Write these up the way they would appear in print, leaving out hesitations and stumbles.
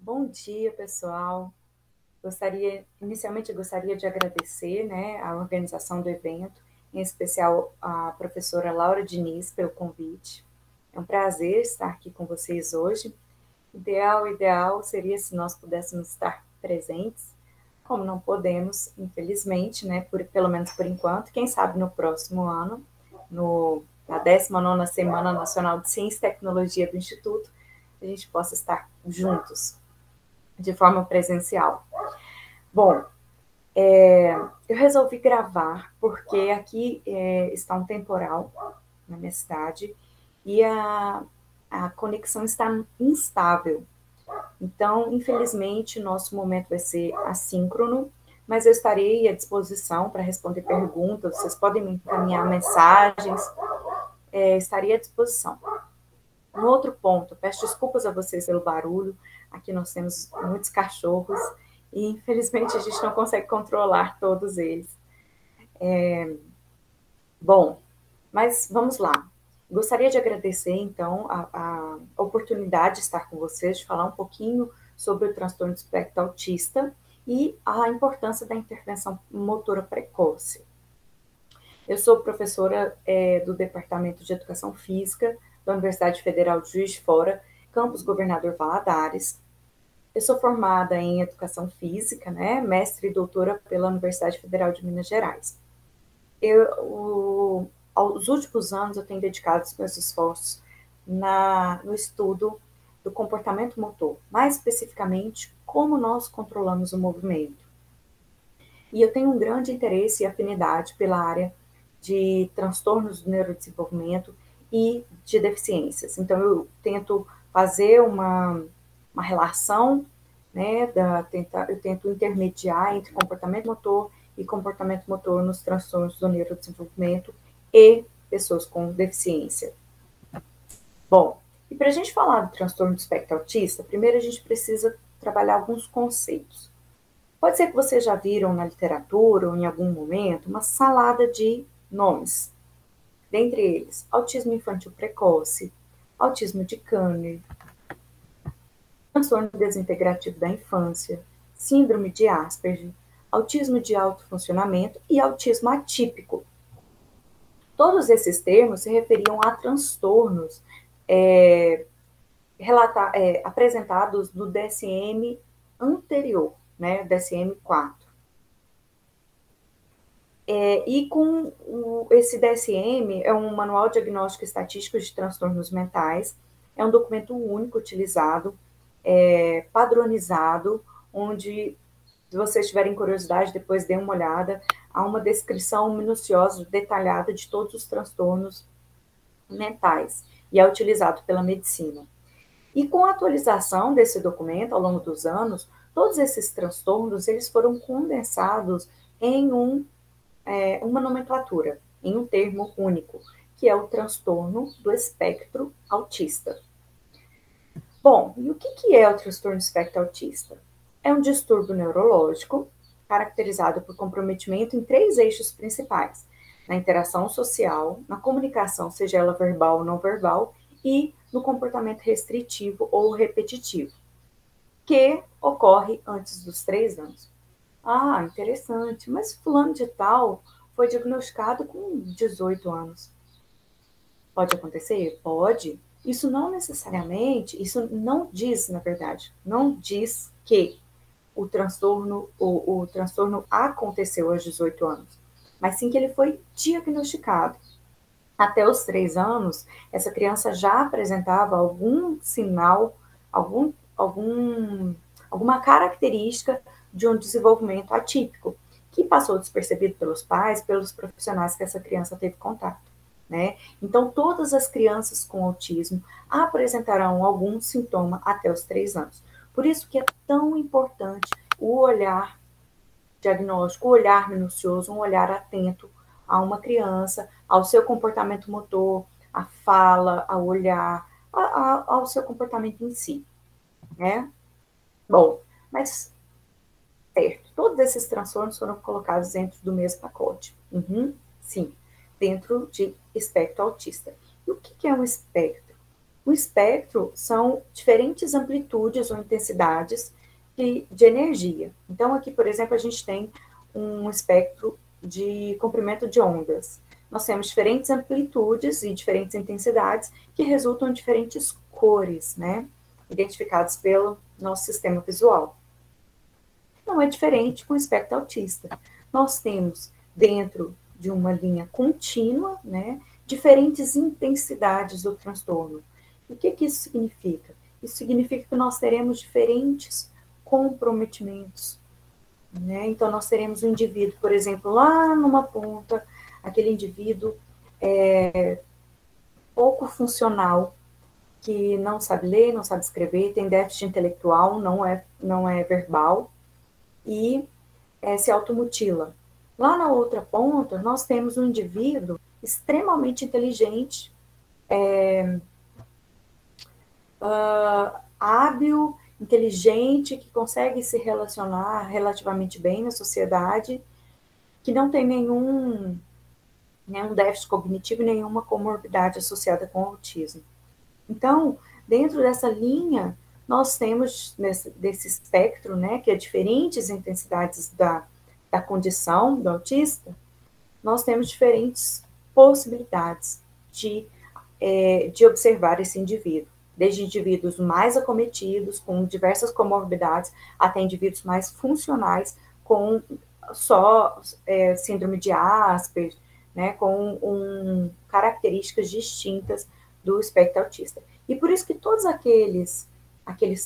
Bom dia, pessoal. Inicialmente, eu gostaria de agradecer, né, a organização do evento, em especial a professora Laura Diniz pelo convite. É um prazer estar aqui com vocês hoje. Ideal seria se nós pudéssemos estar presentes, como não podemos, infelizmente, né, pelo menos por enquanto. Quem sabe no próximo ano, na 19ª Semana Nacional de Ciência e Tecnologia do Instituto, a gente possa estar juntos de forma presencial. Bom, eu resolvi gravar porque aqui está um temporal na minha cidade e a conexão está instável. Então, infelizmente, nosso momento vai ser assíncrono, mas eu estarei à disposição para responder perguntas, vocês podem me encaminhar mensagens, estarei à disposição. Um outro ponto, peço desculpas a vocês pelo barulho, aqui nós temos muitos cachorros e infelizmente a gente não consegue controlar todos eles. Bom, mas vamos lá. Gostaria de agradecer, então, a oportunidade de estar com vocês, de falar um pouquinho sobre o transtorno do espectro autista e a importância da intervenção motora precoce. Eu sou professora do Departamento de Educação Física da Universidade Federal de Juiz de Fora, campus Governador Valadares. Eu sou formada em Educação Física, né, mestre e doutora pela Universidade Federal de Minas Gerais. Aos últimos anos, eu tenho dedicado os meus esforços no estudo do comportamento motor, mais especificamente, como nós controlamos o movimento. E eu tenho um grande interesse e afinidade pela área de transtornos do neurodesenvolvimento e de deficiências. Então, eu tento fazer uma relação, né, eu tento intermediar entre comportamento motor e comportamento motor nos transtornos do neurodesenvolvimento e pessoas com deficiência. Bom, e para a gente falar do transtorno do espectro autista, primeiro a gente precisa trabalhar alguns conceitos. Pode ser que vocês já viram na literatura ou em algum momento uma salada de nomes. Dentre eles, autismo infantil precoce, autismo de Kanner, transtorno desintegrativo da infância, síndrome de Asperger, autismo de alto funcionamento e autismo atípico. Todos esses termos se referiam a transtornos apresentados no DSM anterior, né, DSM-4. E com esse DSM, é um Manual Diagnóstico Estatístico de Transtornos Mentais, é um documento único utilizado, padronizado, onde, se vocês tiverem curiosidade, depois dêem uma olhada, há uma descrição minuciosa, detalhada de todos os transtornos mentais, e é utilizado pela medicina. E com a atualização desse documento, ao longo dos anos, todos esses transtornos, eles foram condensados em uma nomenclatura, em um termo único, que é o transtorno do espectro autista. Bom, e o que é o transtorno do espectro autista? É um distúrbio neurológico caracterizado por comprometimento em 3 eixos principais: na interação social, na comunicação, seja ela verbal ou não verbal, e no comportamento restritivo ou repetitivo, que ocorre antes dos 3 anos. Ah, interessante, mas fulano de tal foi diagnosticado com 18 anos. Pode acontecer? Pode. Isso não necessariamente, isso não diz, na verdade, não diz que o transtorno aconteceu aos 18 anos, mas sim que ele foi diagnosticado. Até os 3 anos, essa criança já apresentava algum sinal, alguma característica de um desenvolvimento atípico, que passou despercebido pelos pais, pelos profissionais que essa criança teve contato. Né? Então, todas as crianças com autismo apresentarão algum sintoma até os 3 anos. Por isso que é tão importante o olhar diagnóstico, o olhar minucioso, um olhar atento a uma criança, ao seu comportamento motor, à fala, ao olhar, ao seu comportamento em si. Né? Bom, mas certo, todos esses transtornos foram colocados dentro do mesmo pacote. Sim, dentro de espectro autista. E o que é um espectro? O espectro são diferentes amplitudes ou intensidades de energia. Então, aqui, por exemplo, a gente tem um espectro de comprimento de ondas. Nós temos diferentes amplitudes e diferentes intensidades que resultam em diferentes cores, né? Identificadas pelo nosso sistema visual. Não é diferente com o espectro autista. Nós temos, dentro de uma linha contínua, né, diferentes intensidades do transtorno. O que isso significa? Isso significa que nós teremos diferentes comprometimentos, né? Então, nós teremos um indivíduo, por exemplo, lá numa ponta, aquele indivíduo pouco funcional, que não sabe ler, não sabe escrever, tem déficit intelectual, não é verbal, e se automutila. Lá na outra ponta, nós temos um indivíduo extremamente inteligente, hábil, inteligente, que consegue se relacionar relativamente bem na sociedade, que não tem nenhum déficit cognitivo, nenhuma comorbidade associada com o autismo. Então, dentro dessa linha, nós temos desse espectro, né, que é diferentes intensidades da condição do autista, nós temos diferentes possibilidades de observar esse indivíduo, desde indivíduos mais acometidos, com diversas comorbidades, até indivíduos mais funcionais, com só síndrome de Asperger, né, com características distintas do espectro autista. E por isso que todos aqueles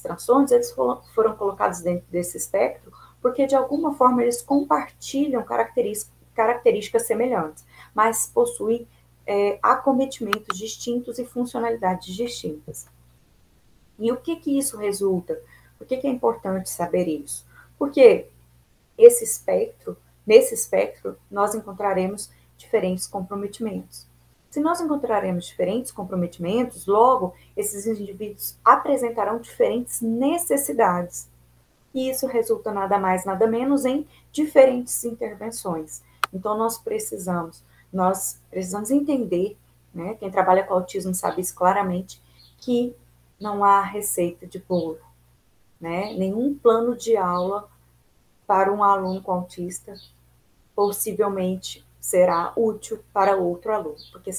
transtornos, eles foram colocados dentro desse espectro, porque de alguma forma eles compartilham características semelhantes, mas possuem acometimentos distintos e funcionalidades distintas. E o que isso resulta? Por que é importante saber isso? Porque nesse espectro, nós encontraremos diferentes comprometimentos. Se nós encontraremos diferentes comprometimentos, logo, esses indivíduos apresentarão diferentes necessidades. E isso resulta nada mais, nada menos em diferentes intervenções. Então, nós precisamos entender, né, quem trabalha com autismo sabe isso claramente, que não há receita de bolo, né? Nenhum plano de aula para um aluno com autista possivelmente será útil para outro aluno, porque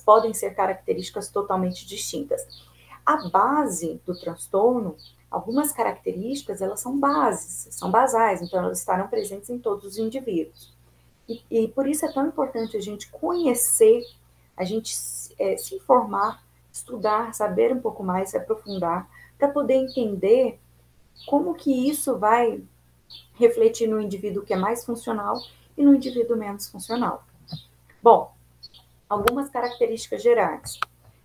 podem ser características totalmente distintas. A base do transtorno, algumas características, elas são basais, então elas estarão presentes em todos os indivíduos. E por isso é tão importante a gente conhecer, a gente se informar, estudar, saber um pouco mais, se aprofundar, para poder entender como que isso vai refletir no indivíduo que é mais funcional e no indivíduo menos funcional. Bom, algumas características gerais.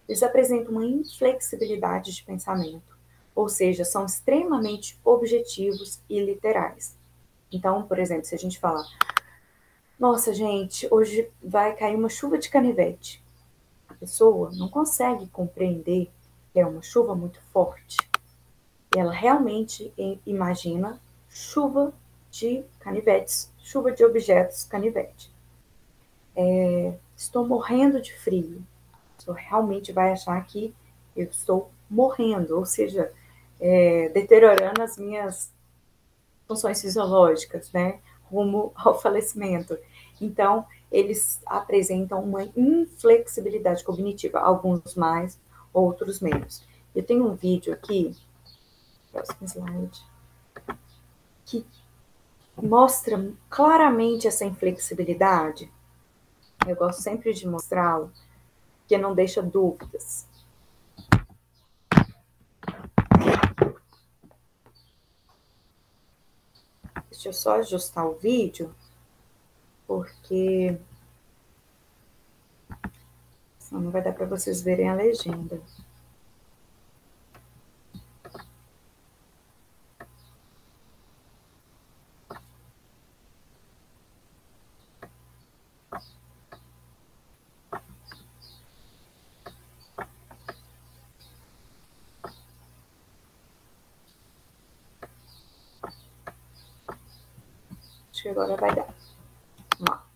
Eles apresentam uma inflexibilidade de pensamento, ou seja, são extremamente objetivos e literais. Então, por exemplo, se a gente falar, nossa, gente, hoje vai cair uma chuva de canivete. A pessoa não consegue compreender que é uma chuva muito forte. Ela realmente imagina chuva de canivetes, chuva de objetos canivete. Estou morrendo de frio. A pessoa realmente vai achar que eu estou morrendo, ou seja, deteriorando as minhas funções fisiológicas, né, rumo ao falecimento. Então, eles apresentam uma inflexibilidade cognitiva, alguns mais, outros menos. Eu tenho um vídeo aqui, próximo slide, que mostra claramente essa inflexibilidade. Eu gosto sempre de mostrá-lo, porque não deixa dúvidas. Deixa eu só ajustar o vídeo, porque senão não vai dar para vocês verem a legenda. Acho que agora vai dar. Vamos lá.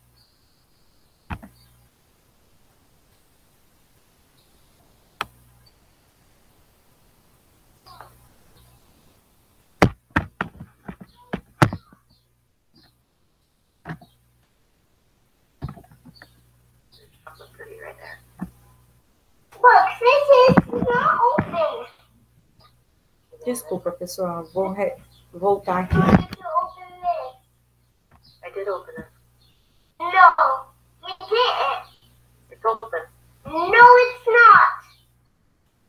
Desculpa, pessoal. Vou voltar aqui. I did open it. No, you didn't. It's open. No, it's not.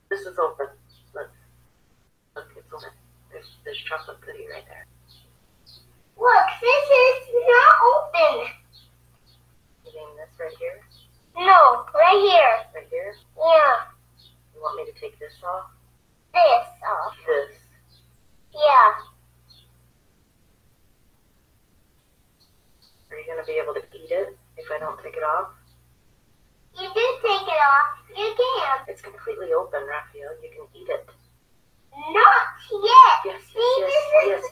This is open. Look, it's open. There's chocolate pudding right there. Look, this is not open. You mean this right here? No, right here. Right here? Yeah. You want me to take this off? This off. This? Yeah. Are you going to be able to eat it if I don't take it off? You did take it off. You can. It's completely open, Raphael. You can eat it. Not yet. Yes, yes.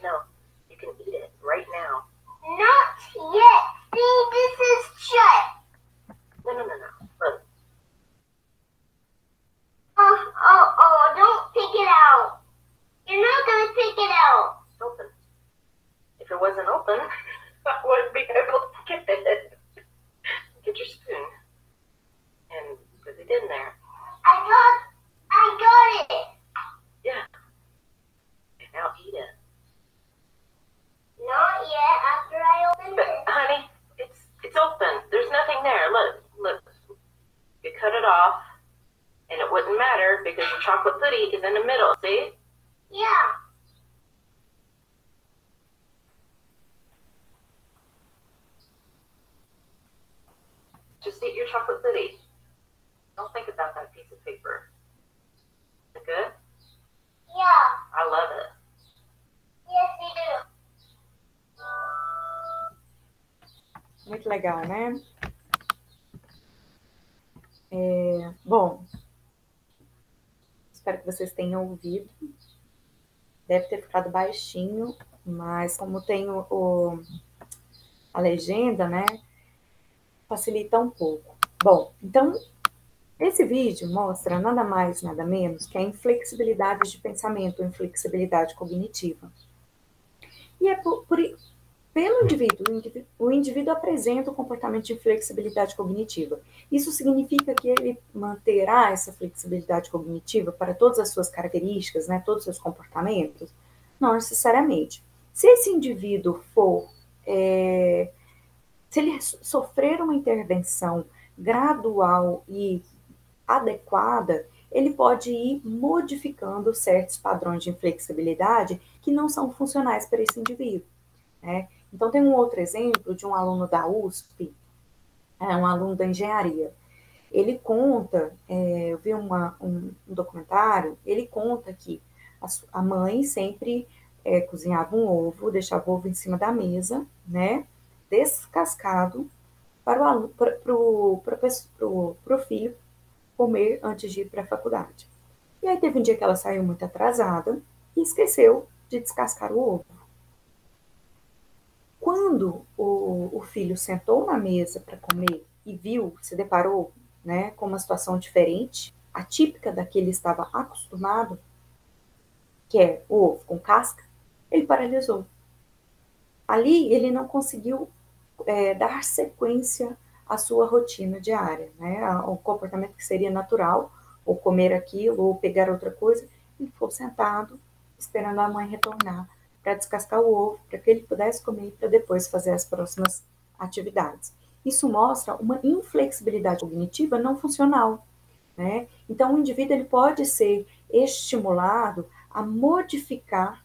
No. You can eat it right now. Not yet. See, this is shut. No. Look. Don't take it out. You're not going to take it out. It's open. If it wasn't open, I wouldn't be able to get it. Get your spoon and put it in there. I got it. Yeah. Okay, now eat it. Not yet, after I open it. Honey, it's open. There's nothing there. Look. You cut it off, and it wouldn't matter because the chocolate pudding is in the middle, see? Yeah. Just eat your chocolate pudding. Don't think about that piece of paper. Is it good? Yeah. I love it. Yes, you do. Muito legal, né? Bom, espero que vocês tenham ouvido. Deve ter ficado baixinho, mas como tem a legenda, né? Facilita um pouco. Bom, então, esse vídeo mostra nada mais, nada menos que a inflexibilidade de pensamento, inflexibilidade cognitiva. E é pelo indivíduo, o indivíduo apresenta o comportamento de flexibilidade cognitiva. Isso significa que ele manterá essa flexibilidade cognitiva para todas as suas características, né, todos os seus comportamentos? Não necessariamente. Se esse indivíduo se ele sofrer uma intervenção gradual e adequada, ele pode ir modificando certos padrões de inflexibilidade que não são funcionais para esse indivíduo, né? Então, tem um outro exemplo de um aluno da USP, um aluno da engenharia. Ele conta, eu vi um documentário, ele conta que a mãe sempre cozinhava um ovo, deixava o ovo em cima da mesa, né, descascado, para o filho comer antes de ir para a faculdade. E aí teve um dia que ela saiu muito atrasada e esqueceu de descascar o ovo. Quando o filho sentou na mesa para comer e se deparou, né, com uma situação diferente, atípica da que ele estava acostumado, que é o ovo com casca, ele paralisou. Ali ele não conseguiu dar sequência à sua rotina diária, né, o comportamento que seria natural, ou comer aquilo, ou pegar outra coisa, ele ficou sentado, esperando a mãe retornar para descascar o ovo, para que ele pudesse comer, para depois fazer as próximas atividades. Isso mostra uma inflexibilidade cognitiva não funcional, né? Então, o indivíduo ele pode ser estimulado a modificar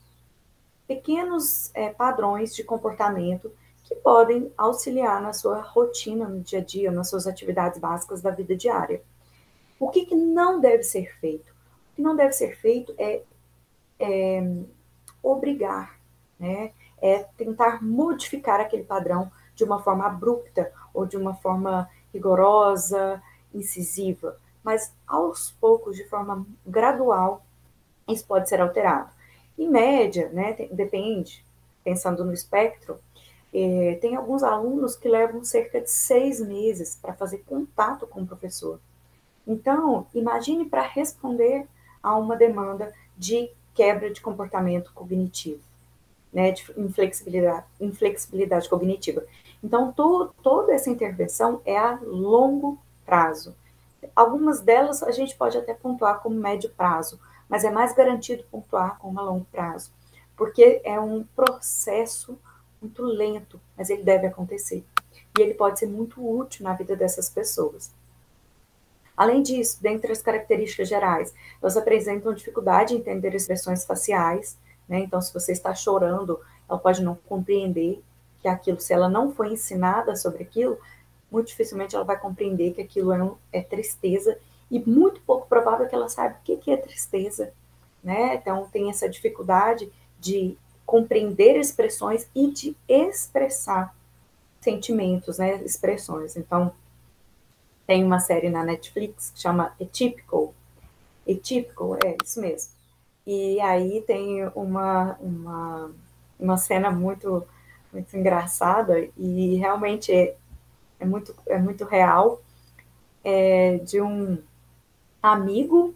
pequenos padrões de comportamento que podem auxiliar na sua rotina, no dia a dia, nas suas atividades básicas da vida diária. O que não deve ser feito? O que não deve ser feito é obrigar, né? É tentar modificar aquele padrão de uma forma abrupta ou de uma forma rigorosa, incisiva, mas aos poucos, de forma gradual, isso pode ser alterado. Em média, né, depende, pensando no espectro, tem alguns alunos que levam cerca de 6 meses para fazer contato com o professor. Então, imagine para responder a uma demanda de quebra de comportamento cognitivo, né, de inflexibilidade cognitiva. Então, toda essa intervenção é a longo prazo. Algumas delas a gente pode até pontuar como médio prazo, mas é mais garantido pontuar com a longo prazo, porque é um processo muito lento, mas ele deve acontecer. E ele pode ser muito útil na vida dessas pessoas. Além disso, dentre as características gerais, elas apresentam dificuldade em entender expressões faciais, né? Então, se você está chorando, ela pode não compreender que aquilo, se ela não foi ensinada sobre aquilo, muito dificilmente ela vai compreender que aquilo é tristeza, e muito pouco provável que ela saiba o que é tristeza, né? Então, tem essa dificuldade de compreender expressões e de expressar sentimentos, né? Expressões. Então, tem uma série na Netflix que chama Atypical. Atypical, é isso mesmo. E aí tem uma cena muito engraçada e realmente é muito real, de um amigo,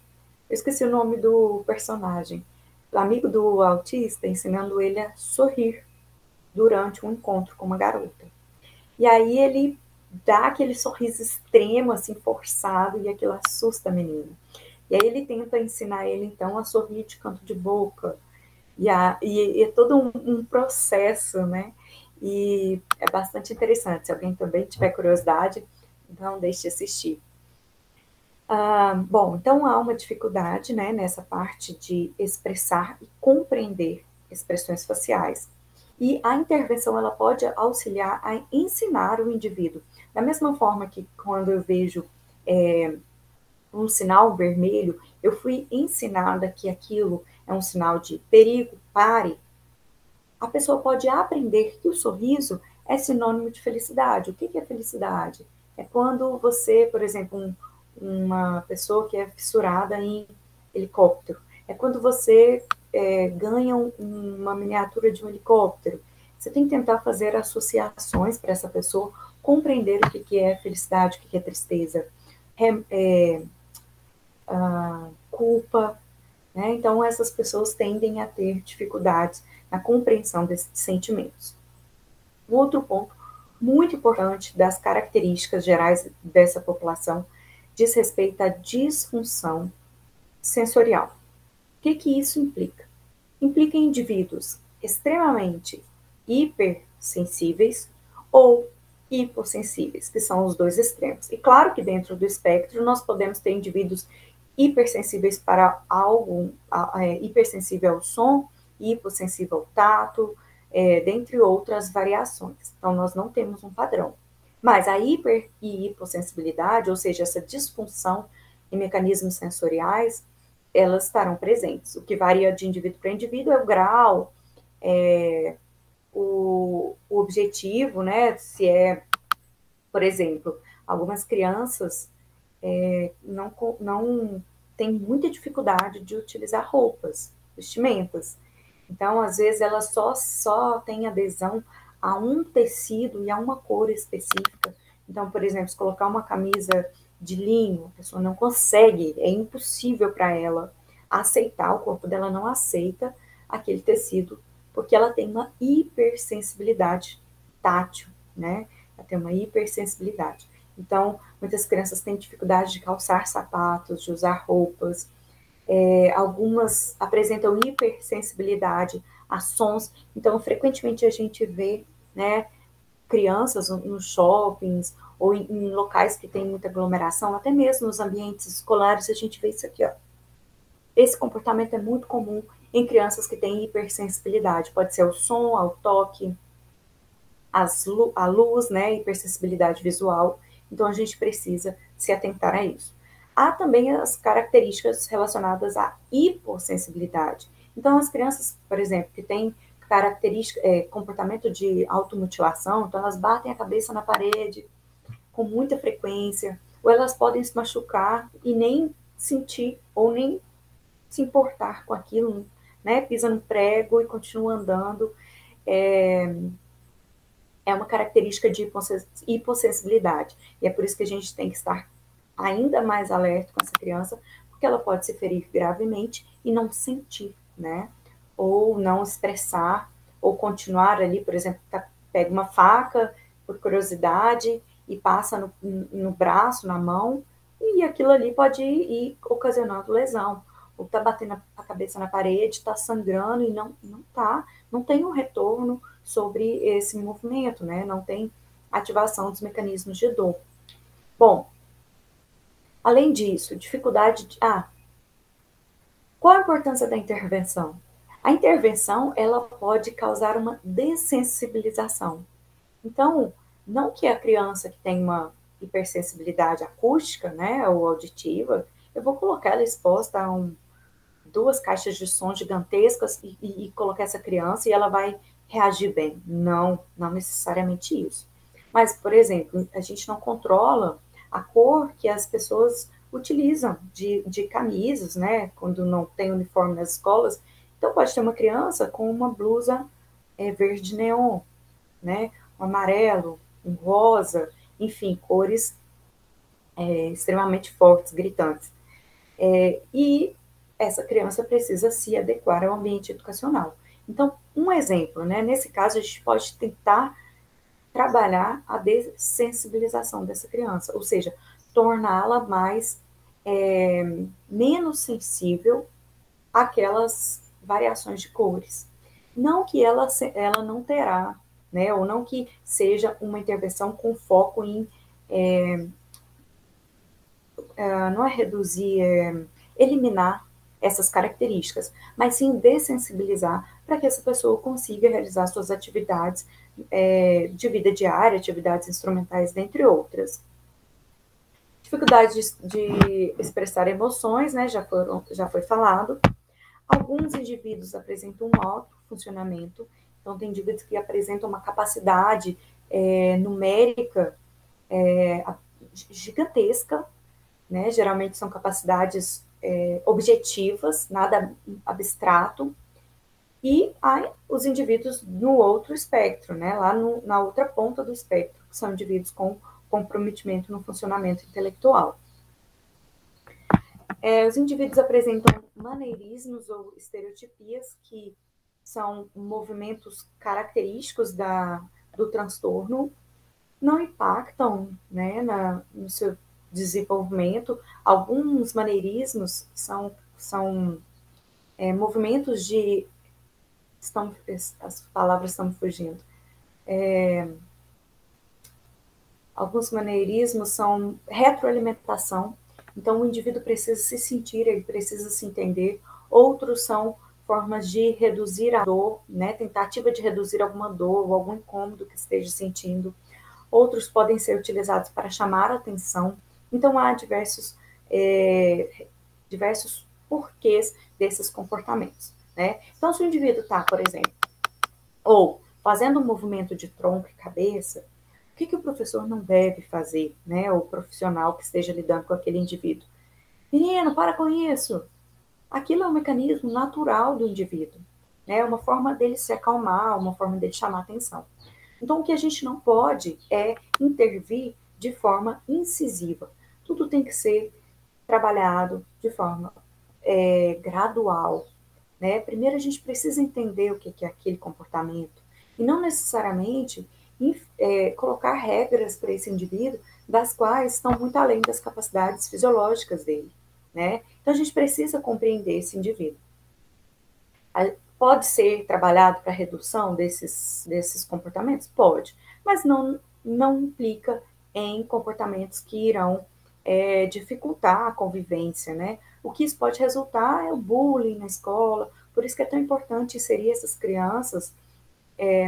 eu esqueci o nome do personagem, o amigo do autista ensinando ele a sorrir durante um encontro com uma garota. E aí ele dá aquele sorriso extremo, assim, forçado, e aquilo assusta a menina. E aí ele tenta ensinar ele, então, a sorrir de canto de boca. E é todo um processo, né? E é bastante interessante. Se alguém também tiver curiosidade, então deixe de assistir. Bom, então há uma dificuldade, né, nessa parte de expressar e compreender expressões faciais. E a intervenção ela pode auxiliar a ensinar o indivíduo. Da mesma forma que quando eu vejo um sinal vermelho, eu fui ensinada que aquilo é um sinal de perigo, pare. A pessoa pode aprender que o sorriso é sinônimo de felicidade. O que é felicidade? É quando você, por exemplo, uma pessoa que é fissurada em helicóptero. É quando você ganha uma miniatura de um helicóptero. Você tem que tentar fazer associações para essa pessoa compreender o que é felicidade, o que é tristeza, culpa, né? Então, essas pessoas tendem a ter dificuldades na compreensão desses sentimentos. Um outro ponto muito importante das características gerais dessa população diz respeito à disfunção sensorial. O que isso implica? Implica em indivíduos extremamente hipersensíveis ou hipossensíveis, que são os dois extremos. E claro que dentro do espectro nós podemos ter indivíduos hipersensíveis para algo, hipersensível ao som, hipossensível ao tato, dentre outras variações. Então, nós não temos um padrão. Mas a hiper e hipossensibilidade, ou seja, essa disfunção em mecanismos sensoriais, elas estarão presentes. O que varia de indivíduo para indivíduo é o grau, o objetivo, né? Se é, por exemplo, algumas crianças não têm muita dificuldade de utilizar roupas, vestimentas. Então, às vezes, elas só têm adesão a um tecido e a uma cor específica. Então, por exemplo, se colocar uma camisa de linho, a pessoa não consegue, é impossível para ela aceitar, o corpo dela não aceita aquele tecido, porque ela tem uma hipersensibilidade tátil, né? Ela tem uma hipersensibilidade. Então, muitas crianças têm dificuldade de calçar sapatos, de usar roupas. Algumas apresentam hipersensibilidade a sons. Então, frequentemente a gente vê, né, crianças nos shoppings ou em locais que tem muita aglomeração, até mesmo nos ambientes escolares, a gente vê isso aqui, ó. Esse comportamento é muito comum em crianças que têm hipersensibilidade. Pode ser ao som, ao toque, a luz, né, hipersensibilidade visual. Então, a gente precisa se atentar a isso. Há também as características relacionadas à hipossensibilidade. Então, as crianças, por exemplo, que têm comportamento de automutilação, então elas batem a cabeça na parede com muita frequência, ou elas podem se machucar e nem sentir ou nem se importar com aquilo, né? Pisa no prego e continua andando. É uma característica de hipossensibilidade. E é por isso que a gente tem que estar ainda mais alerta com essa criança, porque ela pode se ferir gravemente e não sentir, né? Ou não expressar, ou continuar ali, por exemplo, pega uma faca por curiosidade e passa no braço, na mão, e aquilo ali pode ir ocasionando lesão. ou está batendo a cabeça na parede, está sangrando e não tem um retorno sobre esse movimento, né? Não tem ativação dos mecanismos de dor. Bom, além disso, dificuldade de... qual a importância da intervenção? A intervenção, ela pode causar uma dessensibilização. Então, não que a criança que tem uma hipersensibilidade acústica, né, ou auditiva, eu vou colocar ela exposta a duas caixas de som gigantescas e colocar essa criança e ela vai reagir bem. Não, não necessariamente isso. Mas, por exemplo, a gente não controla a cor que as pessoas utilizam de camisas, né, quando não tem uniforme nas escolas. Então, pode ter uma criança com uma blusa verde neon, né, um amarelo, um rosa, enfim, cores extremamente fortes, gritantes. E essa criança precisa se adequar ao ambiente educacional. Então, um exemplo, né? Nesse caso, a gente pode tentar trabalhar a dessensibilização dessa criança, ou seja, torná-la menos sensível àquelas variações de cores. Não que ela não terá, né? Ou não que seja uma intervenção com foco em não é reduzir, eliminar essas características, mas sim dessensibilizar para que essa pessoa consiga realizar suas atividades de vida diária, atividades instrumentais, dentre outras. Dificuldade de expressar emoções, né, já foi falado. Alguns indivíduos apresentam um alto funcionamento, então tem indivíduos que apresentam uma capacidade numérica gigantesca, né? Geralmente são capacidades objetivas, nada abstrato, e há os indivíduos no outro espectro, né? Lá na outra ponta do espectro, que são indivíduos com comprometimento no funcionamento intelectual. Os indivíduos apresentam maneirismos ou estereotipias, que são movimentos característicos do transtorno, não impactam, né, no seu desenvolvimento. Alguns maneirismos são movimentos de... as palavras estão me fugindo. Alguns maneirismos são retroalimentação, então o indivíduo precisa se sentir, ele precisa se entender. Outros são formas de reduzir a dor, né, tentativa de reduzir alguma dor ou algum incômodo que esteja sentindo. Outros podem ser utilizados para chamar a atenção. Então, há diversos porquês desses comportamentos, né? Então, se o indivíduo está, por exemplo, ou fazendo um movimento de tronco e cabeça, o que o professor não deve fazer, né? O profissional que esteja lidando com aquele indivíduo. Menino, para com isso. Aquilo é um mecanismo natural do indivíduo, né? Uma forma dele se acalmar, uma forma dele chamar a atenção. Então, o que a gente não pode é intervir de forma incisiva. Tudo tem que ser trabalhado de forma gradual, né? Primeiro, a gente precisa entender o que é aquele comportamento e não necessariamente colocar regras para esse indivíduo, das quais estão muito além das capacidades fisiológicas dele, né? Então, a gente precisa compreender esse indivíduo. Pode ser trabalhado para redução desses comportamentos? Pode, mas não implica em comportamentos que irão dificultar a convivência, né? O que isso pode resultar é o bullying na escola, por isso que é tão importante inserir essas crianças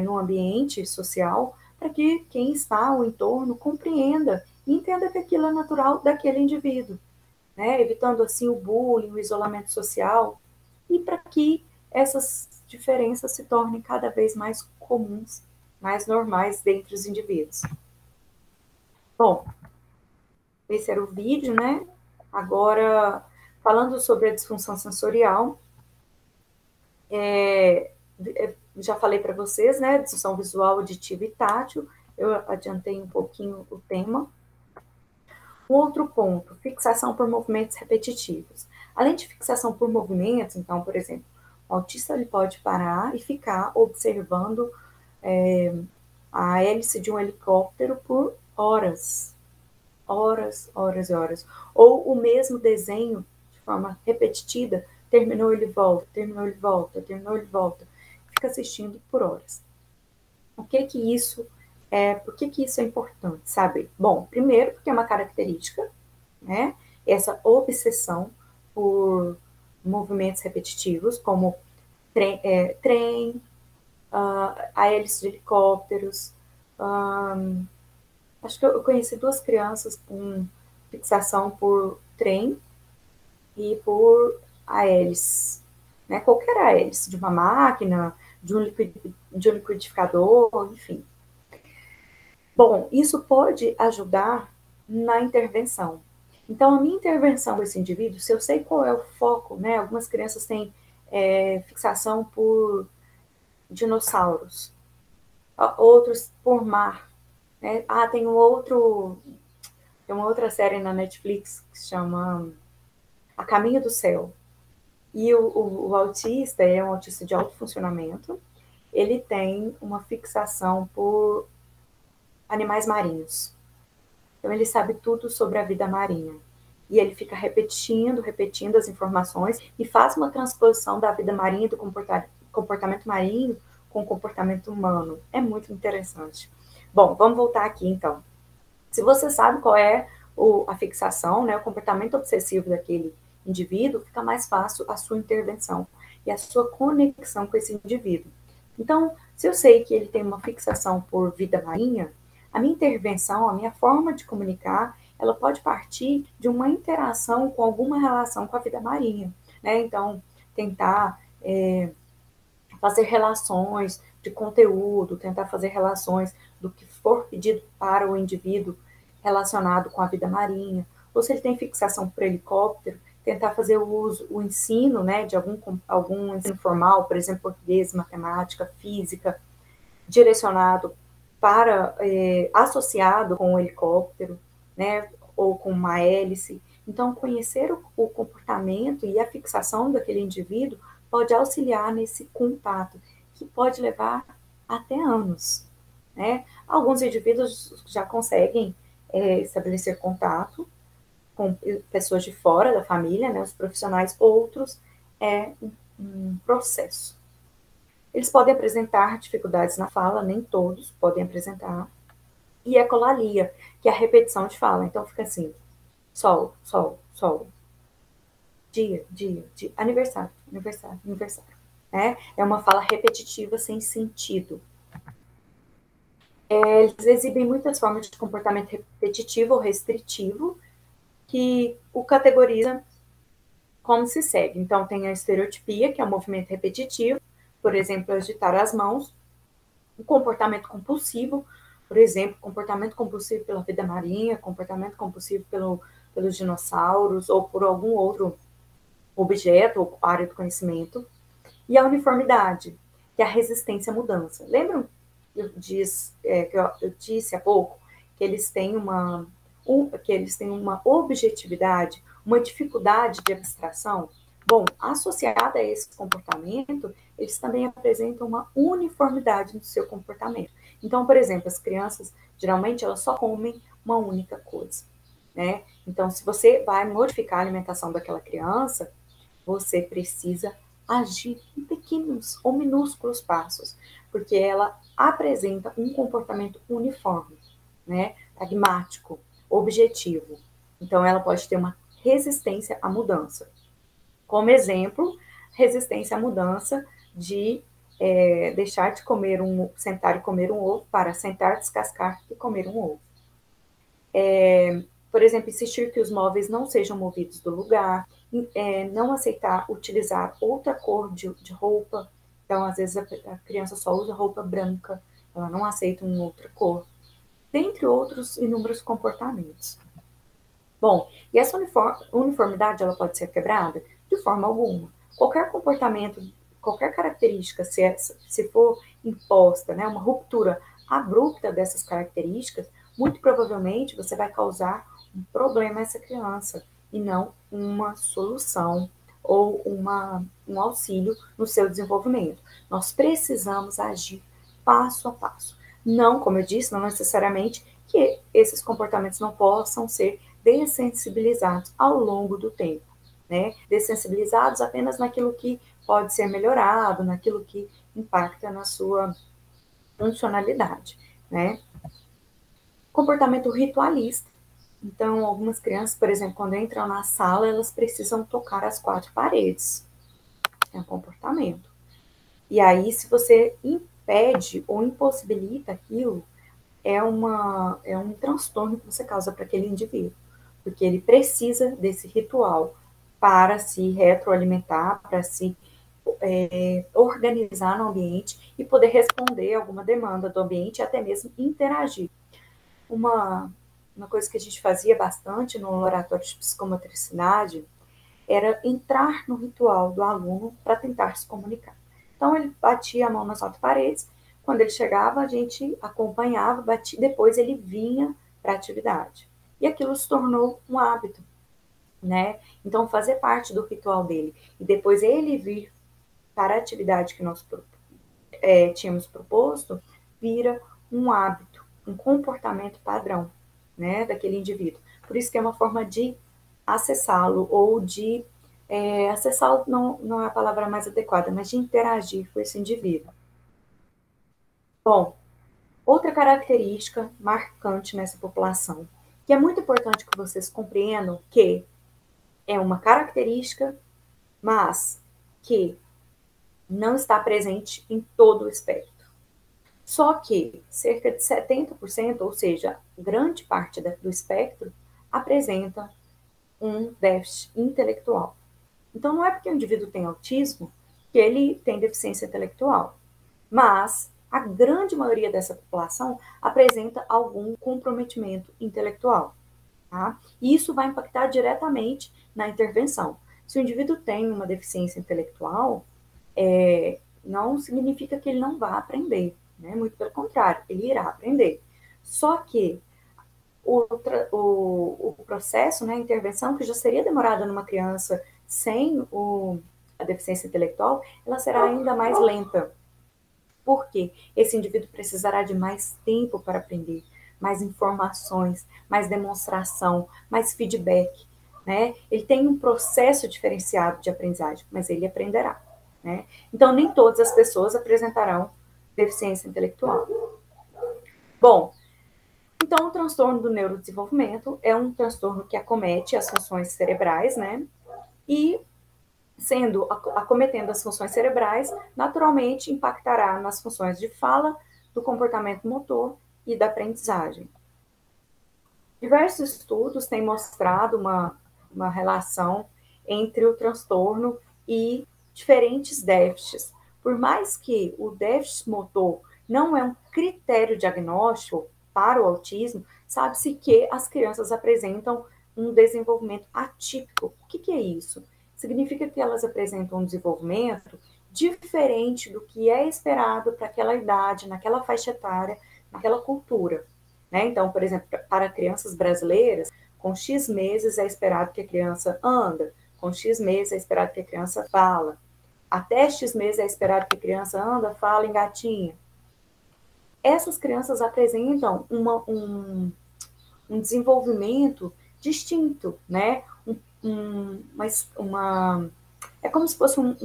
no ambiente social, para que quem está ao entorno compreenda e entenda que aquilo é natural daquele indivíduo, né? Evitando assim o bullying, o isolamento social, e para que essas diferenças se tornem cada vez mais comuns, mais normais dentre os indivíduos. Bom, esse era o vídeo, né? Agora, falando sobre a disfunção sensorial, já falei para vocês, né? Disfunção visual, auditiva e tátil. Eu adiantei um pouquinho o tema. Um outro ponto, fixação por movimentos repetitivos. Além de fixação por movimentos, então, por exemplo, o autista ele pode parar e ficar observando a hélice de um helicóptero por horas. Horas, horas e horas. Ou o mesmo desenho, de forma repetitiva, terminou, ele volta, terminou, ele volta, terminou, ele volta. Fica assistindo por horas. O que que isso por que que isso é importante, sabe? Bom, primeiro porque é uma característica, né? Essa obsessão por movimentos repetitivos, como trem, a hélice de helicópteros. Acho que eu conheci duas crianças com fixação por trem e por a hélice, né? Qualquer hélice de uma máquina, de um liquidificador, enfim. Bom, isso pode ajudar na intervenção. Então, a minha intervenção com esse indivíduo, se eu sei qual é o foco, né? Algumas crianças têm fixação por dinossauros, outros por mar, né? Tem uma outra série na Netflix que se chama A Caminho do Céu. E o autista é um autista de alto funcionamento, ele tem uma fixação por animais marinhos. Então, ele sabe tudo sobre a vida marinha. E ele fica repetindo as informações e faz uma transposição da vida marinha, do comportamento marinho com o comportamento humano. É muito interessante. Bom, vamos voltar aqui, então. Se você sabe qual é a fixação, né, o comportamento obsessivo daquele indivíduo, fica mais fácil a sua intervenção e a sua conexão com esse indivíduo. Então, se eu sei que ele tem uma fixação por vida marinha, a minha intervenção, a minha forma de comunicar, ela pode partir de uma interação com alguma relação com a vida marinha, né? Então, tentar fazer relações de conteúdo, tentar fazer relações do que for pedido para o indivíduo relacionado com a vida marinha, ou se ele tem fixação por helicóptero, tentar fazer o ensino, né, de algum ensino formal, por exemplo, português, matemática, física, direcionado para, associado com o helicóptero, né, ou com uma hélice. Então, conhecer o comportamento e a fixação daquele indivíduo pode auxiliar nesse contato, que pode levar até anos, né? Alguns indivíduos já conseguem estabelecer contato com pessoas de fora da família, né, os profissionais, outros é um processo. Eles podem apresentar dificuldades na fala, nem todos podem apresentar, e ecolalia, que é a repetição de fala. Então, fica assim, sol, sol, sol, dia, dia, dia, aniversário, aniversário, aniversário. Né? É uma fala repetitiva sem sentido. Eles exibem muitas formas de comportamento repetitivo ou restritivo, que o categoriza como se segue. Então, tem a estereotipia, que é um movimento repetitivo, por exemplo, agitar as mãos. O comportamento compulsivo, por exemplo, comportamento compulsivo pela vida marinha, comportamento compulsivo pelos dinossauros ou por algum outro objeto ou área do conhecimento. E a uniformidade, que é a resistência à mudança. Lembram que eu disse há pouco que eles têm uma objetividade, uma dificuldade de abstração? Bom, associada a esse comportamento, eles também apresentam uma uniformidade no seu comportamento. Então, por exemplo, as crianças, geralmente, elas só comem uma única coisa, né? Então, se você vai modificar a alimentação daquela criança, você precisa agir em pequenos ou minúsculos passos, porque ela apresenta um comportamento uniforme, né? Pragmático, objetivo. Então, ela pode ter uma resistência à mudança. Como exemplo, resistência à mudança de deixar de comer sentar e comer um ovo para sentar, descascar e comer um ovo. Por exemplo, insistir que os móveis não sejam movidos do lugar, não aceitar utilizar outra cor de roupa. Então, às vezes, a criança só usa roupa branca, ela não aceita uma outra cor, dentre outros inúmeros comportamentos. Bom, e essa uniformidade, ela pode ser quebrada? De forma alguma. Qualquer comportamento, qualquer característica, se for imposta, né, uma ruptura abrupta dessas características, muito provavelmente você vai causar um problema a essa criança e não uma solução ou um auxílio no seu desenvolvimento. Nós precisamos agir passo a passo. Não, como eu disse, não necessariamente que esses comportamentos não possam ser dessensibilizados ao longo do tempo. né? Dessensibilizados apenas naquilo que pode ser melhorado, naquilo que impacta na sua funcionalidade, né? Comportamento ritualista. Então, algumas crianças, por exemplo, quando entram na sala, elas precisam tocar as 4 paredes. É um comportamento. E aí, se você impede ou impossibilita aquilo, é um transtorno que você causa para aquele indivíduo. Porque ele precisa desse ritual para se retroalimentar, para se organizar no ambiente e poder responder alguma demanda do ambiente e até mesmo interagir. Uma coisa que a gente fazia bastante no laboratório de psicomotricidade era entrar no ritual do aluno para tentar se comunicar. Então, ele batia a mão nas 4 paredes, quando ele chegava, a gente acompanhava, batia, depois ele vinha para a atividade. E aquilo se tornou um hábito, né? Então, fazer parte do ritual dele. E depois ele vir para a atividade que nós tínhamos proposto, vira um hábito, um comportamento padrão, né, daquele indivíduo. Por isso que é uma forma de acessá-lo ou de acessá-lo não é a palavra mais adequada, mas de interagir com esse indivíduo. Bom, outra característica marcante nessa população, que é muito importante que vocês compreendam que é uma característica, mas que não está presente em todo o espectro. Só que cerca de 70%, ou seja, grande parte do espectro, apresenta um déficit intelectual. Então, não é porque o indivíduo tem autismo que ele tem deficiência intelectual, mas a grande maioria dessa população apresenta algum comprometimento intelectual. Tá? E isso vai impactar diretamente na intervenção. Se o indivíduo tem uma deficiência intelectual, não significa que ele não vá aprender, né? Muito pelo contrário, ele irá aprender. Só que o processo, né, a intervenção, que já seria demorada numa criança sem a deficiência intelectual, ela será ainda mais lenta. Por quê? Esse indivíduo precisará de mais tempo para aprender, mais informações, mais demonstração, mais feedback, né? Ele tem um processo diferenciado de aprendizagem, mas ele aprenderá, né? Então, nem todas as pessoas apresentarão deficiência intelectual. Bom, então, o transtorno do neurodesenvolvimento é um transtorno que acomete as funções cerebrais, né? E, acometendo as funções cerebrais, naturalmente impactará nas funções de fala, do comportamento motor e da aprendizagem. Diversos estudos têm mostrado uma relação entre o transtorno e diferentes déficits. Por mais que o déficit motor não é um critério diagnóstico para o autismo, sabe-se que as crianças apresentam um desenvolvimento atípico. O que é isso? Significa que elas apresentam um desenvolvimento diferente do que é esperado para aquela idade, naquela faixa etária, naquela cultura. Né? Então, por exemplo, para crianças brasileiras, com X meses é esperado que a criança anda, com X meses é esperado que a criança fala, até X meses é esperado que a criança anda, fala, engatinha. Essas crianças apresentam um desenvolvimento distinto, né? É como se fossem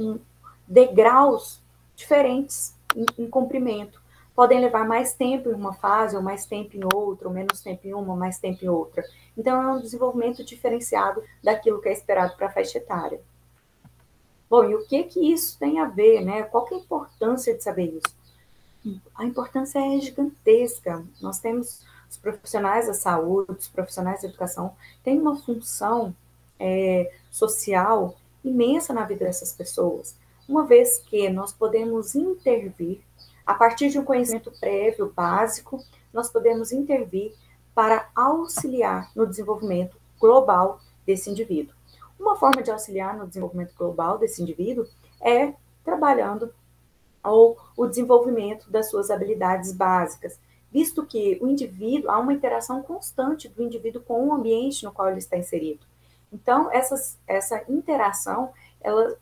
degraus diferentes em comprimento. Podem levar mais tempo em uma fase, ou mais tempo em outra, ou menos tempo em uma, mais tempo em outra. Então, é um desenvolvimento diferenciado daquilo que é esperado para a faixa etária. Bom, e o que isso tem a ver, né? Qual que é a importância de saber isso? A importância é gigantesca. Nós temos os profissionais da saúde, os profissionais da educação, têm uma função social imensa na vida dessas pessoas, uma vez que nós podemos intervir, a partir de um conhecimento prévio, básico, nós podemos intervir para auxiliar no desenvolvimento global desse indivíduo. Uma forma de auxiliar no desenvolvimento global desse indivíduo é trabalhando o desenvolvimento das suas habilidades básicas, visto que o indivíduo, há uma interação constante do indivíduo com o ambiente no qual ele está inserido. Então, essa interação, ela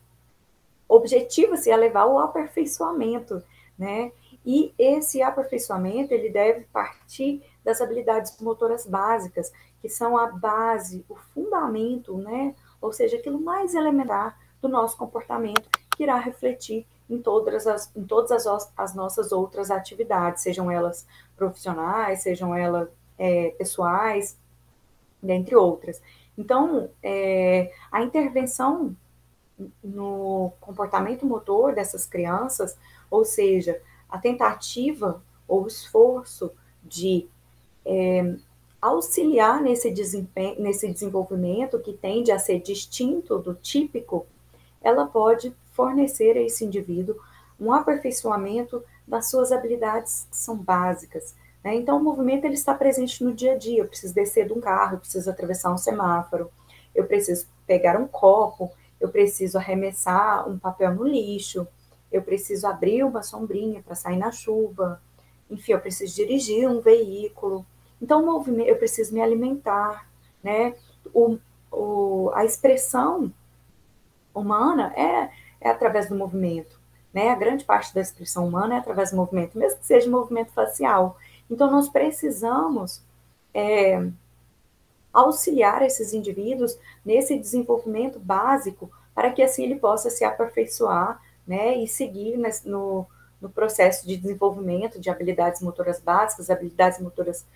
objetiva-se a levar ao aperfeiçoamento, né? E esse aperfeiçoamento, ele deve partir das habilidades motoras básicas, que são a base, o fundamento, né? ou seja, aquilo mais elementar do nosso comportamento, que irá refletir em todas as nossas outras atividades, sejam elas profissionais, sejam elas pessoais, dentre outras. Então, a intervenção no comportamento motor dessas crianças, ou seja, a tentativa ou esforço de auxiliar nesse desenvolvimento que tende a ser distinto do típico, ela pode fornecer a esse indivíduo um aperfeiçoamento das suas habilidades que são básicas. Né? Então, o movimento ele está presente no dia a dia. Eu preciso descer de um carro, eu preciso atravessar um semáforo, eu preciso pegar um copo, eu preciso arremessar um papel no lixo, eu preciso abrir uma sombrinha para sair na chuva, enfim, eu preciso dirigir um veículo. Então, o movimento, eu preciso me alimentar, né? A expressão humana é através do movimento, né? A grande parte da expressão humana é através do movimento, mesmo que seja movimento facial. Então, nós precisamos auxiliar esses indivíduos nesse desenvolvimento básico para que assim ele possa se aperfeiçoar, né? E seguir no processo de desenvolvimento de habilidades motoras básicas, habilidades motoras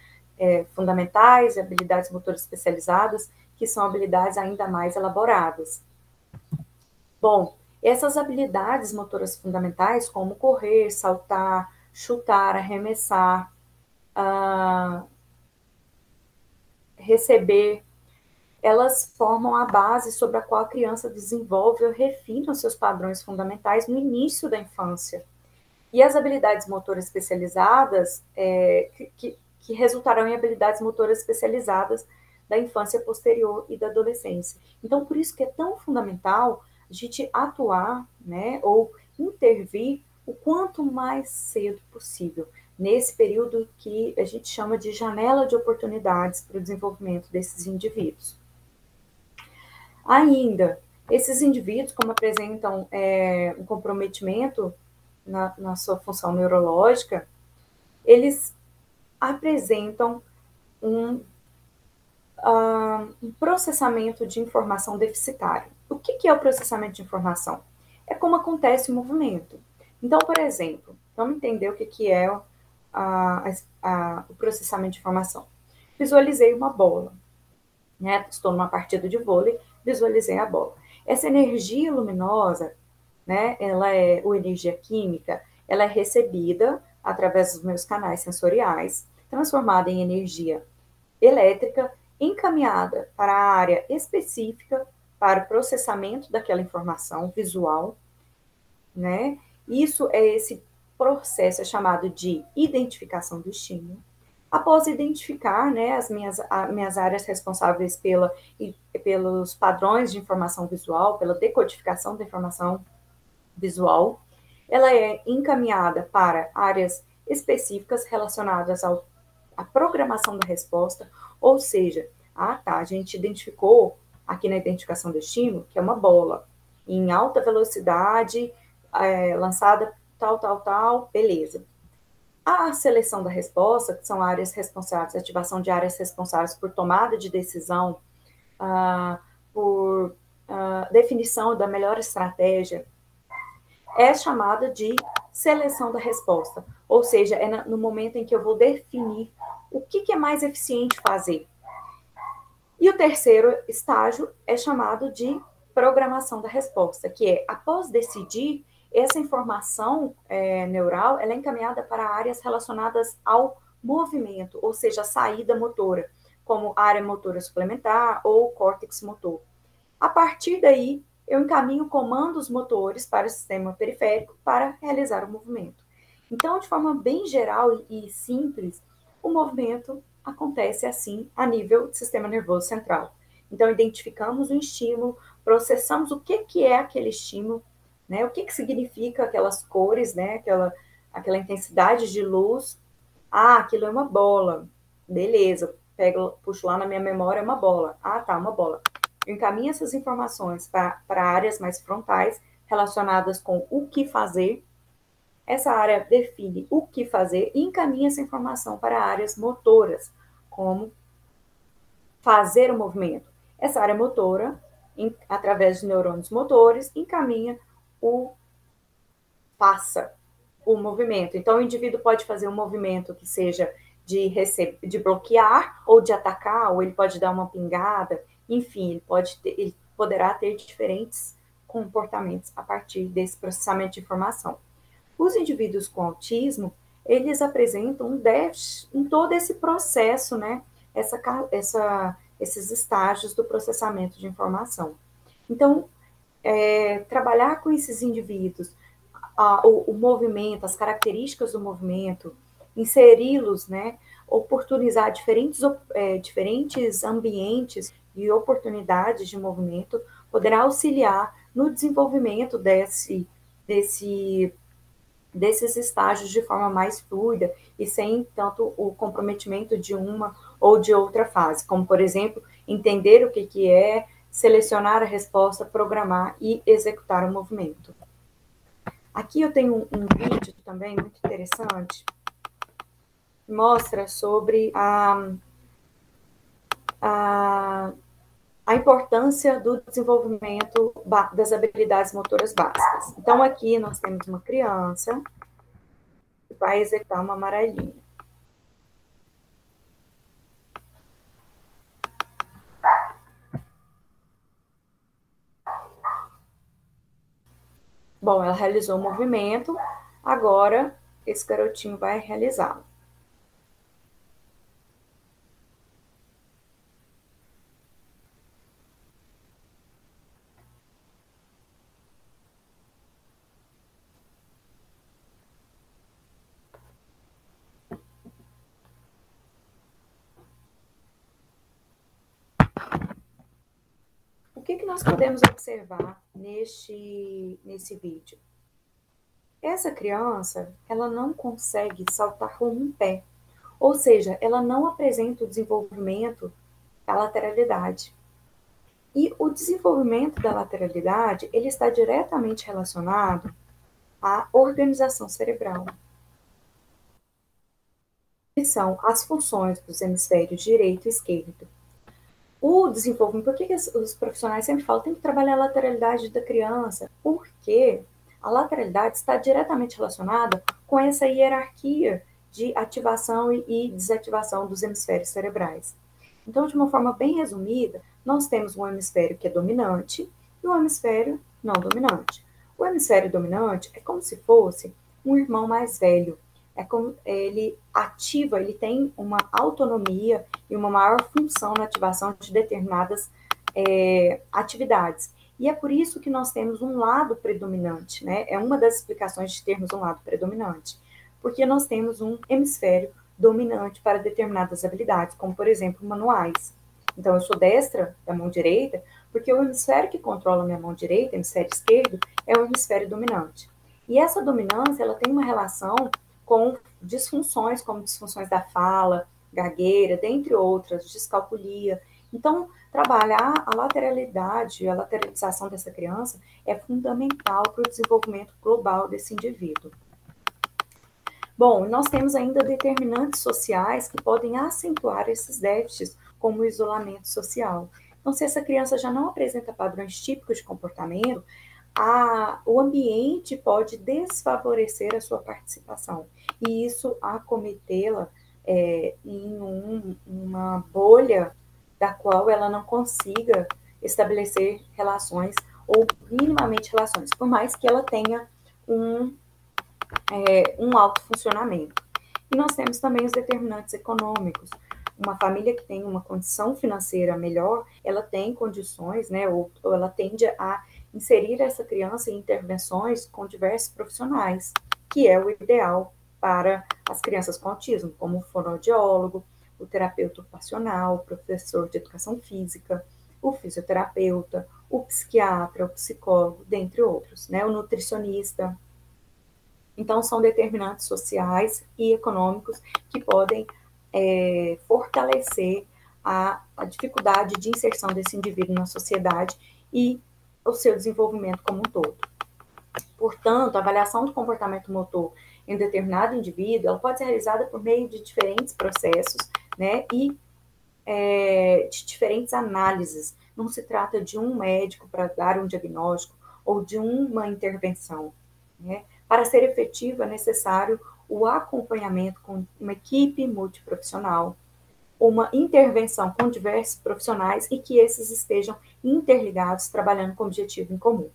fundamentais, habilidades motoras especializadas, que são habilidades ainda mais elaboradas. Bom, essas habilidades motoras fundamentais, como correr, saltar, chutar, arremessar, receber, elas formam a base sobre a qual a criança desenvolve ou refina os seus padrões fundamentais no início da infância. E as habilidades motoras especializadas, que resultarão em habilidades motoras especializadas da infância posterior e da adolescência. Então, por isso que é tão fundamental a gente atuar, né, ou intervir o quanto mais cedo possível, nesse período que a gente chama de janela de oportunidades para o desenvolvimento desses indivíduos. Ainda, esses indivíduos, como apresentam um comprometimento na sua função neurológica, eles apresentam um processamento de informação deficitário. O que é o processamento de informação? É como acontece o movimento. Então, por exemplo, vamos entender o que é o processamento de informação. Visualizei uma bola, né? Estou numa partida de vôlei, visualizei a bola. Essa energia luminosa, né, ou energia química, ela é recebida através dos meus canais sensoriais, transformada em energia elétrica, encaminhada para a área específica para o processamento daquela informação visual, né? Esse processo é chamado de identificação do estímulo. Após identificar, né, as minhas áreas responsáveis pelos padrões de informação visual, pela decodificação da informação visual, ela é encaminhada para áreas específicas relacionadas à programação da resposta, ou seja, a gente identificou aqui na identificação do estímulo que é uma bola em alta velocidade, lançada tal, beleza. A seleção da resposta, que são áreas responsáveis, ativação de áreas responsáveis por tomada de decisão, por definição da melhor estratégia, é chamada de seleção da resposta. Ou seja, é no momento em que eu vou definir o que é mais eficiente fazer. E o terceiro estágio é chamado de programação da resposta, que é, após decidir, essa informação neural ela é encaminhada para áreas relacionadas ao movimento, ou seja, a saída motora, como área motora suplementar ou córtex motor. A partir daí, eu encaminho comandos motores para o sistema periférico para realizar o movimento. Então, de forma bem geral e simples, o movimento acontece assim a nível do sistema nervoso central. Então, identificamos um estímulo, processamos o que é aquele estímulo, né? O que significa aquelas cores, né? Aquela intensidade de luz. Aquilo é uma bola. Beleza, puxo lá na minha memória uma bola. Tá, uma bola. Eu encaminho essas informações para áreas mais frontais, relacionadas com o que fazer. Essa área define o que fazer e encaminha essa informação para áreas motoras, como fazer o movimento. Essa área motora através de neurônios motores, encaminha passa o movimento. Então, o indivíduo pode fazer um movimento que seja de bloquear ou de atacar, ou ele pode dar uma pingada, enfim, ele poderá ter diferentes comportamentos a partir desse processamento de informação. Os indivíduos com autismo, eles apresentam um déficit em todo esse processo, né? Esses estágios do processamento de informação. Então, trabalhar com esses indivíduos, o movimento, as características do movimento, inseri-los, né? Oportunizar diferentes ambientes e oportunidades de movimento, poderá auxiliar no desenvolvimento desses estágios de forma mais fluida e sem tanto o comprometimento de uma ou de outra fase, como, por exemplo, entender o que é, selecionar a resposta, programar e executar o movimento. Aqui eu tenho um vídeo também muito interessante, que mostra sobre a importância do desenvolvimento das habilidades motoras básicas. Então, aqui nós temos uma criança que vai executar uma amarelinha. Bom, ela realizou o movimento, agora esse garotinho vai realizá-lo. O que nós podemos observar nesse vídeo? Essa criança, ela não consegue saltar com um pé, ou seja, ela não apresenta o desenvolvimento da lateralidade. E o desenvolvimento da lateralidade, ele está diretamente relacionado à organização cerebral. Que são as funções dos hemisférios direito e esquerdo. O desenvolvimento, por que os profissionais sempre falam, tem que trabalhar a lateralidade da criança? Porque a lateralidade está diretamente relacionada com essa hierarquia de ativação e desativação dos hemisférios cerebrais. Então, de uma forma bem resumida, nós temos um hemisfério que é dominante e um hemisfério não dominante. O hemisfério dominante é como se fosse um irmão mais velho. É como ele ativa, ele tem uma autonomia e uma maior função na ativação de determinadas atividades. E é por isso que nós temos um lado predominante, né? É uma das explicações de termos um lado predominante, porque nós temos um hemisfério dominante para determinadas habilidades, como, por exemplo, manuais. Então, eu sou destra da mão direita, porque o hemisfério que controla a minha mão direita, o hemisfério esquerdo, é o hemisfério dominante. E essa dominância, ela tem uma relação com disfunções, como disfunções da fala, gagueira, dentre outras, descalculia. Então, trabalhar a lateralidade, a lateralização dessa criança é fundamental para o desenvolvimento global desse indivíduo. Bom, nós temos ainda determinantes sociais que podem acentuar esses déficits, como o isolamento social. Então, se essa criança já não apresenta padrões típicos de comportamento, o ambiente pode desfavorecer a sua participação e isso acometê-la em uma bolha da qual ela não consiga estabelecer relações ou minimamente relações, por mais que ela tenha um alto funcionamento. E nós temos também os determinantes econômicos. Uma família que tem uma condição financeira melhor, ela tem condições, né, ou ela tende a inserir essa criança em intervenções com diversos profissionais, que é o ideal para as crianças com autismo, como o fonoaudiólogo, o terapeuta ocupacional, o professor de educação física, o fisioterapeuta, o psiquiatra, o psicólogo, dentre outros, né, o nutricionista. Então, são determinantes sociais e econômicos que podem fortalecer a dificuldade de inserção desse indivíduo na sociedade e o seu desenvolvimento como um todo. Portanto, a avaliação do comportamento motor em um determinado indivíduo, ela pode ser realizada por meio de diferentes processos, né, e de diferentes análises, não se trata de um médico para dar um diagnóstico ou de uma intervenção, né? Para ser efetivo, é necessário o acompanhamento com uma equipe multiprofissional, uma intervenção com diversos profissionais e que esses estejam interligados, trabalhando com objetivo em comum.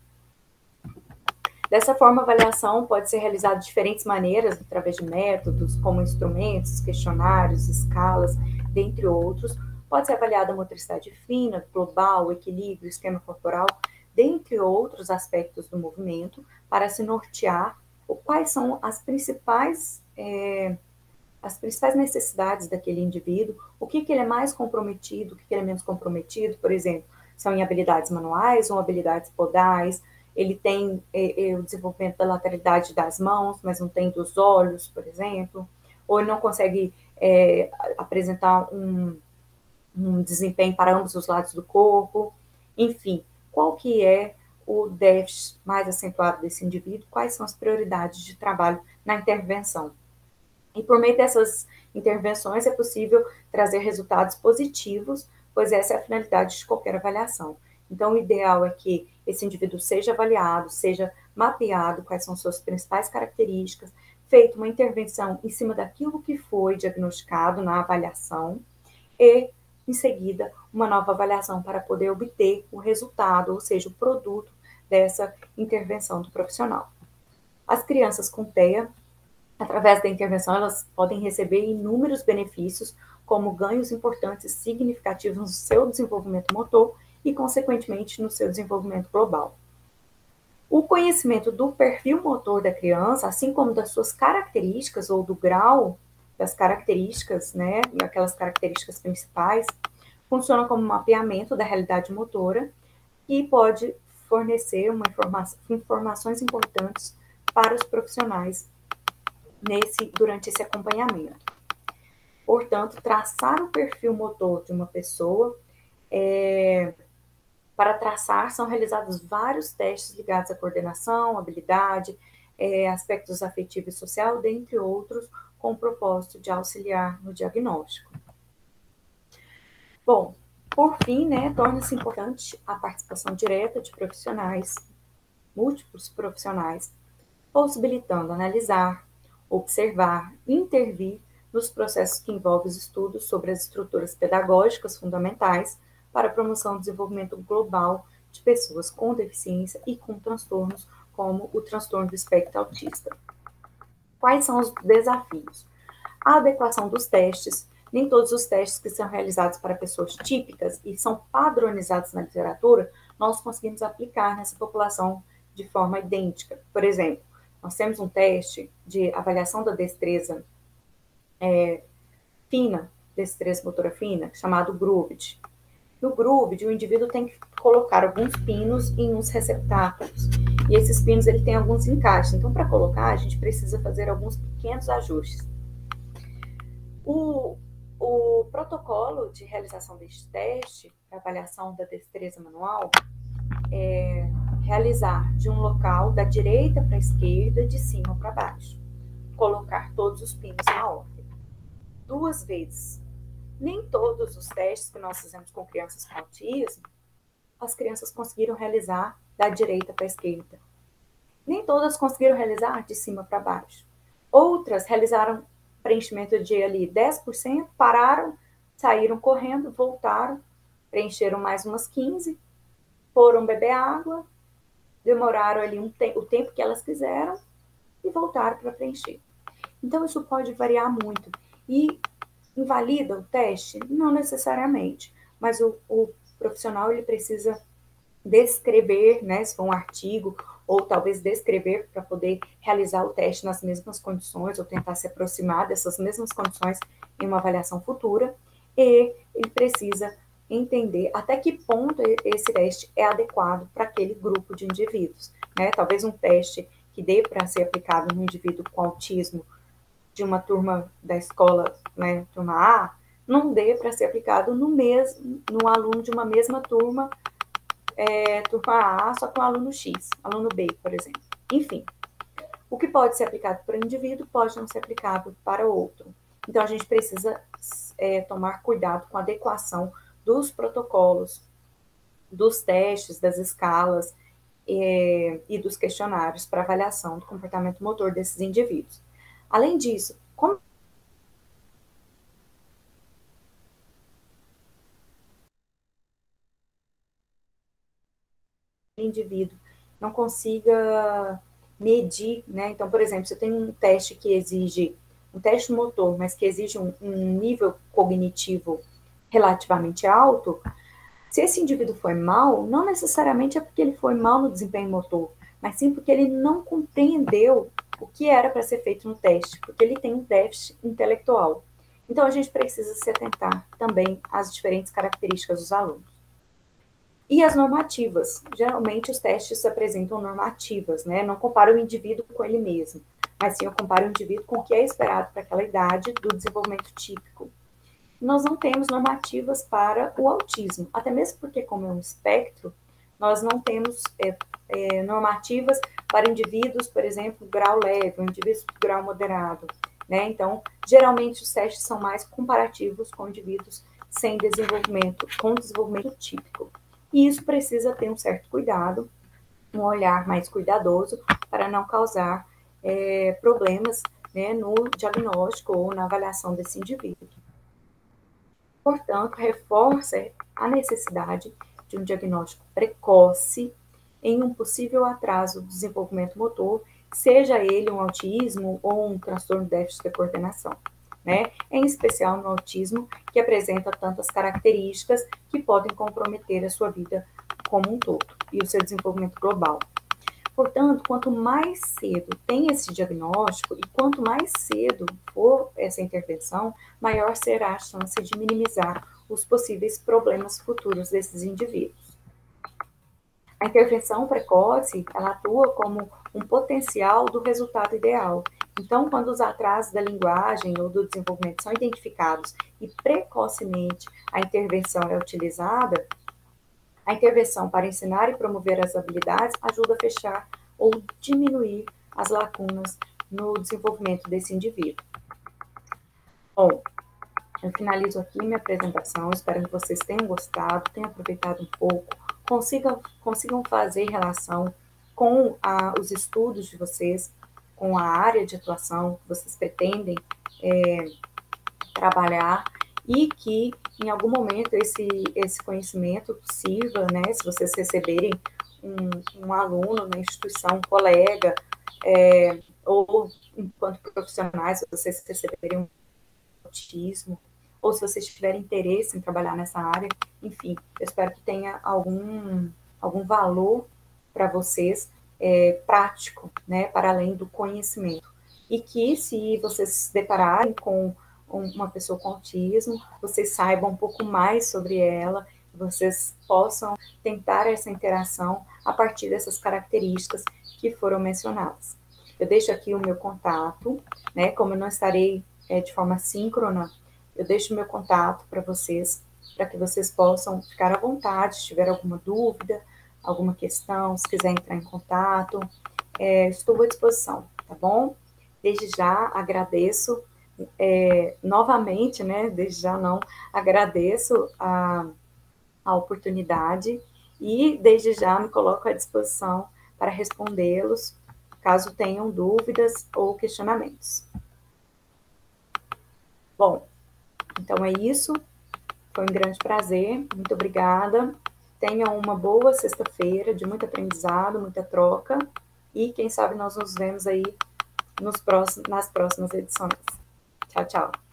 Dessa forma, a avaliação pode ser realizada de diferentes maneiras, através de métodos, como instrumentos, questionários, escalas, dentre outros. Pode ser avaliada a motricidade fina, global, equilíbrio, esquema corporal, dentre outros aspectos do movimento, para se nortear quais são as principais necessidades daquele indivíduo, o que ele é mais comprometido, o que ele é menos comprometido, por exemplo, são em habilidades manuais ou habilidades podais, ele tem o desenvolvimento da lateralidade das mãos, mas não tem dos olhos, por exemplo, ou ele não consegue apresentar um desempenho para ambos os lados do corpo, enfim, qual que é o déficit mais acentuado desse indivíduo, quais são as prioridades de trabalho na intervenção. E por meio dessas intervenções é possível trazer resultados positivos, pois essa é a finalidade de qualquer avaliação. Então, o ideal é que esse indivíduo seja avaliado, seja mapeado quais são suas principais características, feita uma intervenção em cima daquilo que foi diagnosticado na avaliação e, em seguida, uma nova avaliação para poder obter o resultado, ou seja, o produto dessa intervenção do profissional. As crianças com TEA, através da intervenção, elas podem receber inúmeros benefícios, como ganhos importantes e significativos no seu desenvolvimento motor e, consequentemente, no seu desenvolvimento global. O conhecimento do perfil motor da criança, assim como das suas características ou do grau das características, né, aquelas características principais, funciona como um mapeamento da realidade motora e pode fornecer informações importantes para os profissionais durante esse acompanhamento. Portanto, traçar o perfil motor de uma pessoa, para traçar, são realizados vários testes ligados à coordenação, habilidade, aspectos afetivo e social, dentre outros, com o propósito de auxiliar no diagnóstico. Bom, por fim, né, torna-se importante a participação direta de profissionais, múltiplos profissionais, possibilitando analisar, observar, intervir nos processos que envolvem os estudos sobre as estruturas pedagógicas fundamentais para a promoção do desenvolvimento global de pessoas com deficiência e com transtornos, como o transtorno do espectro autista. Quais são os desafios? A adequação dos testes. Nem todos os testes que são realizados para pessoas típicas e são padronizados na literatura, nós conseguimos aplicar nessa população de forma idêntica. Por exemplo, nós temos um teste de avaliação da destreza fina, destreza motora fina, chamado GROOVED. No GROOVED, o indivíduo tem que colocar alguns pinos em uns receptáculos. E esses pinos, ele tem alguns encaixes. Então, para colocar, a gente precisa fazer alguns pequenos ajustes. O protocolo de realização deste teste, para avaliação da destreza manual, é realizar de um local da direita para a esquerda, de cima para baixo. Colocar todos os pinos na ordem. 2 vezes. Nem todos os testes que nós fizemos com crianças com autismo, as crianças conseguiram realizar da direita para a esquerda. Nem todas conseguiram realizar de cima para baixo. Outras realizaram preenchimento de ali 10%, pararam, saíram correndo, voltaram, preencheram mais umas 15%, foram beber água, demoraram ali o tempo que elas quiseram e voltaram para preencher. Então, isso pode variar muito. E invalida o teste? Não necessariamente, mas o profissional ele precisa descrever, né, se for um artigo, ou talvez descrever para poder realizar o teste nas mesmas condições, ou tentar se aproximar dessas mesmas condições em uma avaliação futura, e ele precisa entender até que ponto esse teste é adequado para aquele grupo de indivíduos, né? Talvez um teste que dê para ser aplicado no indivíduo com autismo de uma turma da escola, né, turma A, não dê para ser aplicado no aluno de uma mesma turma, turma A, só com aluno X, aluno B, por exemplo. Enfim, o que pode ser aplicado para um indivíduo pode não ser aplicado para outro. Então, a gente precisa tomar cuidado com a adequação dos protocolos dos testes, das escalas e dos questionários para avaliação do comportamento motor desses indivíduos. Além disso, como o indivíduo não consiga medir, né? Então, por exemplo, se eu tenho um teste que exige, um teste motor, mas que exige um nível cognitivo relativamente alto, se esse indivíduo foi mal, não necessariamente é porque ele foi mal no desempenho motor, mas sim porque ele não compreendeu o que era para ser feito no teste, porque ele tem um déficit intelectual. Então, a gente precisa se atentar também às diferentes características dos alunos. E as normativas. Geralmente, os testes se apresentam normativas, né? Não comparo o indivíduo com ele mesmo, mas sim eu comparo o indivíduo com o que é esperado para aquela idade do desenvolvimento típico. Nós não temos normativas para o autismo, até mesmo porque, como é um espectro, nós não temos normativas para indivíduos, por exemplo, grau leve, indivíduos grau moderado, né? Então, geralmente os testes são mais comparativos com indivíduos sem desenvolvimento, com desenvolvimento típico. E isso precisa ter um certo cuidado, um olhar mais cuidadoso para não causar problemas, né, no diagnóstico ou na avaliação desse indivíduo. Portanto, reforça a necessidade de um diagnóstico precoce em um possível atraso do desenvolvimento motor, seja ele um autismo ou um transtorno de déficit de coordenação, né? Em especial no autismo, que apresenta tantas características que podem comprometer a sua vida como um todo e o seu desenvolvimento global. Portanto, quanto mais cedo tem esse diagnóstico e quanto mais cedo for essa intervenção, maior será a chance de minimizar os possíveis problemas futuros desses indivíduos. A intervenção precoce, ela atua como um potencial do resultado ideal. Então, quando os atrasos da linguagem ou do desenvolvimento são identificados e precocemente a intervenção é utilizada, a intervenção para ensinar e promover as habilidades ajuda a fechar ou diminuir as lacunas no desenvolvimento desse indivíduo. Bom, eu finalizo aqui minha apresentação, espero que vocês tenham gostado, tenham aproveitado um pouco, consigam fazer relação com os estudos de vocês, com a área de atuação que vocês pretendem trabalhar, e que em algum momento esse conhecimento sirva, né, se vocês receberem um aluno na instituição, um colega, ou enquanto profissionais, se vocês receberem um autismo, ou se vocês tiverem interesse em trabalhar nessa área, enfim, eu espero que tenha algum valor para vocês, prático, né, para além do conhecimento. E que, se vocês se depararem com uma pessoa com autismo, vocês saibam um pouco mais sobre ela, vocês possam tentar essa interação a partir dessas características que foram mencionadas. Eu deixo aqui o meu contato, né, como eu não estarei de forma síncrona, eu deixo o meu contato para vocês, para que vocês possam ficar à vontade, se tiver alguma dúvida, alguma questão, se quiser entrar em contato, estou à disposição, tá bom? Desde já agradeço novamente, né, desde já não, agradeço a oportunidade e desde já me coloco à disposição para respondê-los, caso tenham dúvidas ou questionamentos. Bom, então é isso, foi um grande prazer, muito obrigada, tenham uma boa sexta-feira, de muito aprendizado, muita troca, e quem sabe nós nos vemos aí nas próximas edições. Tchau, tchau.